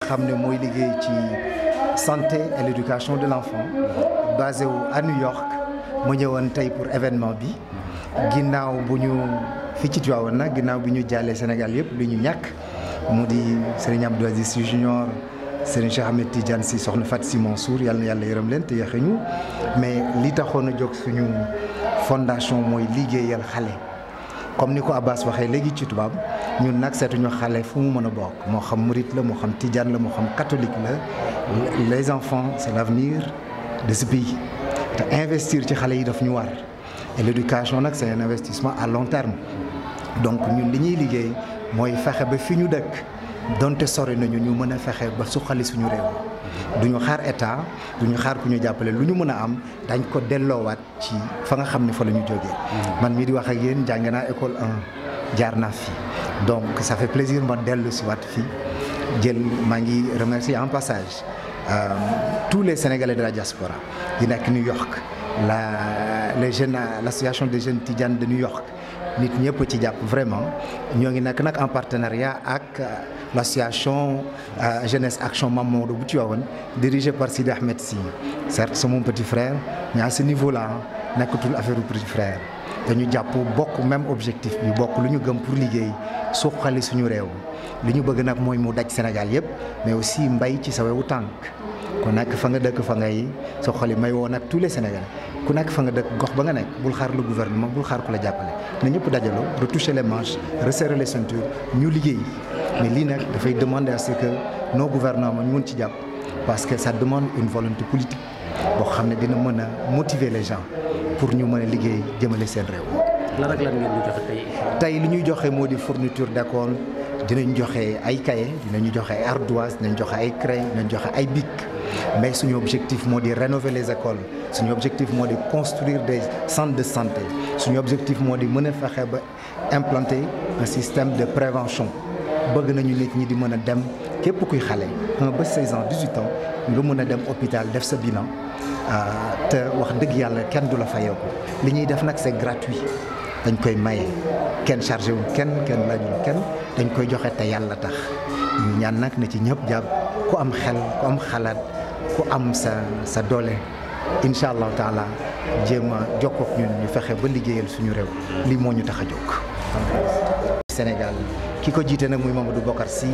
xam ne mooy liggéey ci santé et l'éducation de l'enfant basé wu à New York mu ñëwoon tey pour événement bi ginnaaw bu ñu fii ci Tivaouane nag ginnaaw bi ñu jàllee Sénégal yëpp lu ñu ñàkk mu di Serigne Abdou Aziz Sy Junior Serigne Cheikh Ahmed Tidiane Sy soxna Fatou Sy Mansour yàlla na yàlla yërëm leen te yéexe ñu mais li taxoon a jóg suñu fondation mooy liggéeyal xale comme ni ko Abbas waxee léegi ci tubaab ñun nag seetuñu xale fu mu mën a bokk moo xam murit la moo xam tijaan la moo xam catholique la les enfants c'est l'avenir de ce pays te investir ci xale yi daf ñu war et l'éducation nag c'est un investissement à long terme donc ñun li ñuy liggéey mooy fexe ba fi ñu dëkk donte sori nañu ñu mën a fexe ba suqali suñu réew duñu xaar état duñu xaar ku ñu jàppale lu ñu mën a am dañ ko delloowaat ci fa nga xam ne fa la ñu jógee man mii di wax ak yéen jàng naa école 1 jaar naa fi donc ça fait plaisir ma dellu si waat fii jël maa ngi remercier en passage tous les Sénégalais de la diaspora yi nekk New York les jeunes l'association des jeunes Tidjanes de New York nit ñëpp ci jàpp vraiment ñoo ngi nekk nag en partenariat ak l'association Jeunesse Action Mame Maodo bu Tivaouane dirigée par Sidi Ahmed Sy certes c'est mon petit frère mais à ce niveau-là nekkatul affaire u petit frère dañu jàpp bokk même objectif bi bokk lu ñu gëm pour liggéey suqali suñu réew li ñu bëgg nag mooy mu daj Sénégal yëpp mais aussi mbay ci sa wewu tànk ku nekk fa nga dëkk fa ngay suqali may woo nag tous les Sénégalais ku nekk fa nga dëkk gox ba nga nekk bul xaar le gouvernement bul xaar ku la jàppale na ñëpp dajaloo retoucher les manches resserrer les ceintures ñu liggéey mais lii nag dafay demander à ce que nos gouvernements ñu mën ci jàpp parce que ça demande une volonté politique boo xam ne dina mën a motiver les gens pour ñu mën a liggéey jëmale seen réew. lan ak lan ngeen ñu joxe tey. tey li ñuy joxe moo di fourniture d'école dinañ joxe ay cahiers dinañu joxe ay ardoises dinañ joxe ay crayons dinañ joxe ay bic mais suñu objectif moo di rénover les écoles suñu objectif moo di construire des centres de santé suñu objectif moo di mën a fexe ba implanter un système de prévention bëgg nañu nit ñi di mën a dem képp kuy xale 1 ba 16 ans 18 ans nga mën a dem hôpital def sa bilan te wax dëgg yàlla kenn du la fayeeku li ñuy def nag c'est gratuit dañ koy maye kenn chargé wu kenn laajul kenn dañ koy joxe te yàlla tax ñu ñaan nag na ci ñëpp jàpp ku am xel ku am xalaat ku am sa doole incha allahu taala jéem a jokkoo ak ñun ñu fexe ba liggéeyal suñu réew lii moo ñu tax a jóg. Sénégal ki ko jiite nag muy Mamadou Bokar Sy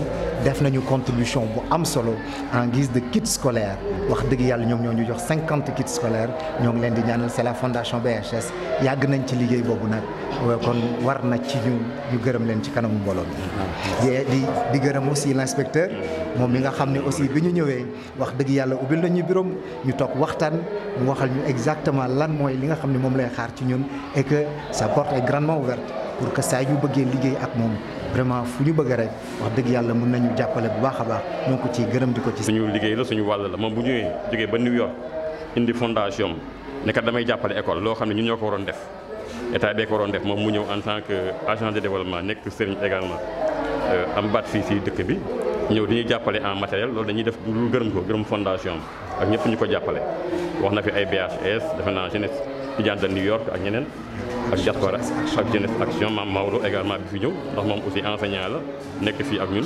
def nañu contribution bu am solo en guise de kit scolaire wax dëgg yàlla ñoom ñoo ñu jox 50 kits scolaires ñoo ngi leen di ñaanal c'est la fondation BHS yàgg nañ ci liggéey boobu nag kon war na ci ñu gërëm leen ci kanamu mbooloo mi di gërëm aussi l'inspecteur moom mi nga xam ne aussi bi ñu ñëwee wax dëgg yàlla ubbil nañu bureau ñu toog waxtaan mu waxal ñu exactement lan mooy li nga xam ne moom lay xaar ci ñun et que sa porte est grandement ouverte pour que saa yu bëggee liggéey ak moom vraiment fu ñu bëgg rek wax dëgg yàlla mën nañu jàppale bu baax a baax ñoo ko ciy gërëm di ko ci. suñu liggéey la suñu wàll la moom bu ñëwee jógee ba New York indi fondation ne kat damay jàppale école loo xam ne ñun ñoo ko waroon def état bee ko waroon def moom mu ñëw en tant que agent de développement nekk sëriñ également am baat fii si dëkk bi ñëw dañuy jàppale en matériel loolu dañuy def lu gërëm fondation ak ñëpp ñu ko jàppale wax na fi ay BHS defe naa Jeunesse Tidjane de New York ak ñeneen. ak diaspora ak Jeunesse Action Mame Maodo également bi fi ñëw ndax moom aussi enseignant la nekk fii ak ñun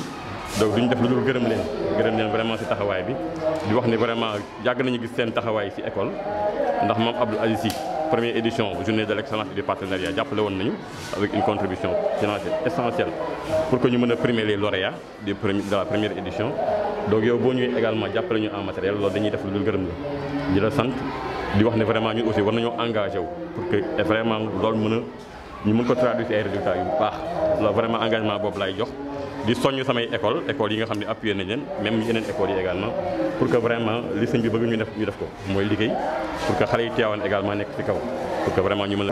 donc duñu def lu dul gërëm leen vraiment ci taxawaay bi di wax ni vraiment yàgg nañu gis seen taxawaay ci école ndax moom Abdou Aziz Sy première édition journée de l'excellence et du partenariat jàppale woon nañu avec une contribution financière essentielle pour que ñu mën a primer les lauréats de la première édition donc yow boo ñëwee également jàppale ñu en matériel loolu dañuy def lu dul gërëm la di la sant di wax ne vraiment ñun aussi war nañoo engagé wu pour que vraiment loolu ñu mën ko traduire ay résultats yu baax loolu vraiment engagement boobu lay jox di soññ samay école yi nga xam ne appuyé nañ leen même yeneen écoles yi également pour que vraiment li sëñ bi bëgg ñu def ko mooy liggéey pour que xale yi Tivaouane également nekk ci kaw pour que vraiment ñu mën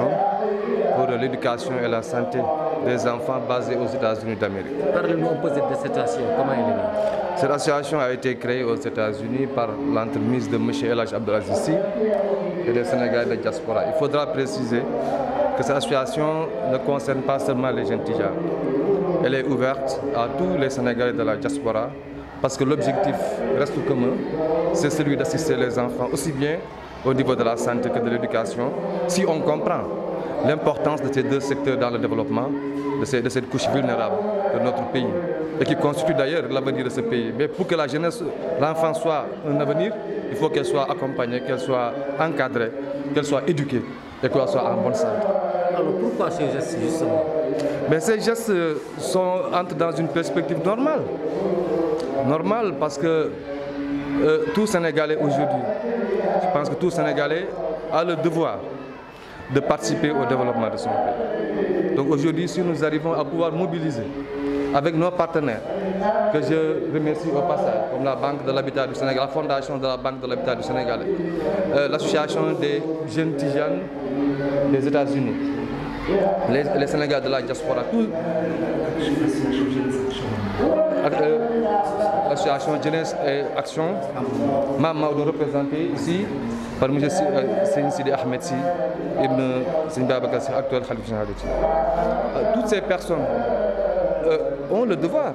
pour l'éducation et la santé des enfants basés aux États-Unis d'Amérique. Parlez-nous un peu de cette association, comment elle est née? Cette association a été créée aux États-Unis par l'entremise de M. El Hadj Abdou Aziz Sy et des Sénégalais de diaspora. Il faudra préciser que cette association ne concerne pas seulement les jeunes Tidjanes. Elle est ouverte à tous les Sénégalais de la diaspora parce que l'objectif reste commun, c'est celui d'assister les enfants aussi bien au niveau de la santé que de l'éducation. Si on comprend l'importance de ces deux secteurs dans le développement de cette couche vulnérable de notre pays. et qui constitue d'ailleurs l'avenir de ce pays. Mais pour que la jeunesse, l'enfant soit un avenir, il faut qu'elle soit accompagnée, qu'elle soit encadrée, qu'elle soit éduquée et qu'elle soit en bonne santé. Alors pourquoi ces gestes justement? Mais ces gestes entrent dans une perspective normale. Normale parce que tout Sénégalais aujourd'hui, je pense que tout Sénégalais a le devoir de participer au développement de son pays. Donc aujourd'hui, si nous arrivons à pouvoir mobiliser avec nos partenaires, que je remercie au passage, comme la Banque de l'Habitat du Sénégal, la Fondation de la Banque de l'Habitat du Sénégal, l'Association des jeunes Tidianes des États-Unis, les Sénégalais de la diaspora, l'association Jeunesse et Action, Mamadou représenté ici par M. Sidi Ahmed Si, Ibn Sidi Babakar Si, actuel Khalife général de Tidiane. Toutes ces personnes ont le devoir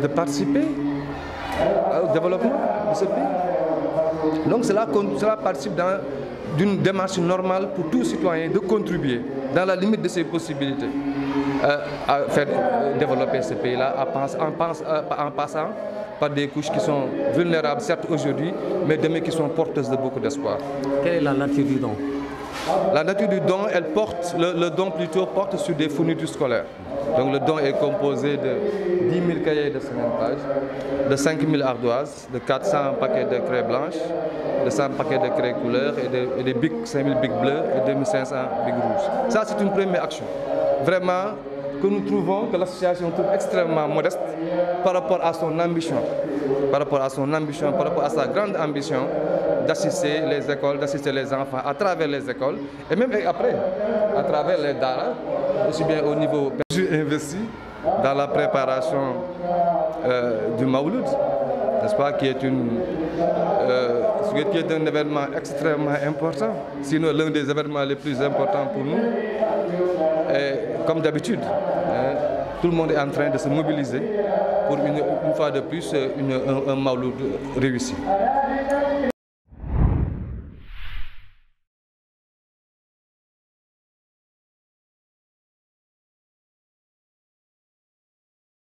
de participer au développement de ce pays. Donc cela participe d'une démarche normale pour tout citoyen de contribuer dans la limite de ses possibilités à faire développer ce pays-là en passant par des couches qui sont vulnérables certes aujourd'hui, mais demain qui sont porteuses de beaucoup d'espoir. Quelle est la nature du don? La nature du don, le don plutôt porte sur des fournitures scolaires. Donc le don est composé de 10 000 cahiers de 50 pages, de 5 000 ardoises, de 400 paquets de craie blanche, de 100 paquets de craie couleur et des bics, 5 000 bics bleus et 2500 bics rouges. Ça, c'est une première action. Vraiment, que nous trouvons, que l'association trouve extrêmement modeste par rapport à son ambition, par rapport à sa grande ambition d'assister les écoles, d'assister les enfants à travers les écoles et même après, à travers les daras, aussi bien au niveau. J'ai investi dans la préparation du Mawlud, n'est-ce pas, qui est un événement extrêmement important, sinon l'un des événements les plus importants pour nous. Et comme d'habitude, tout le monde est en train de se mobiliser pour une fois de plus un Mawlud réussi.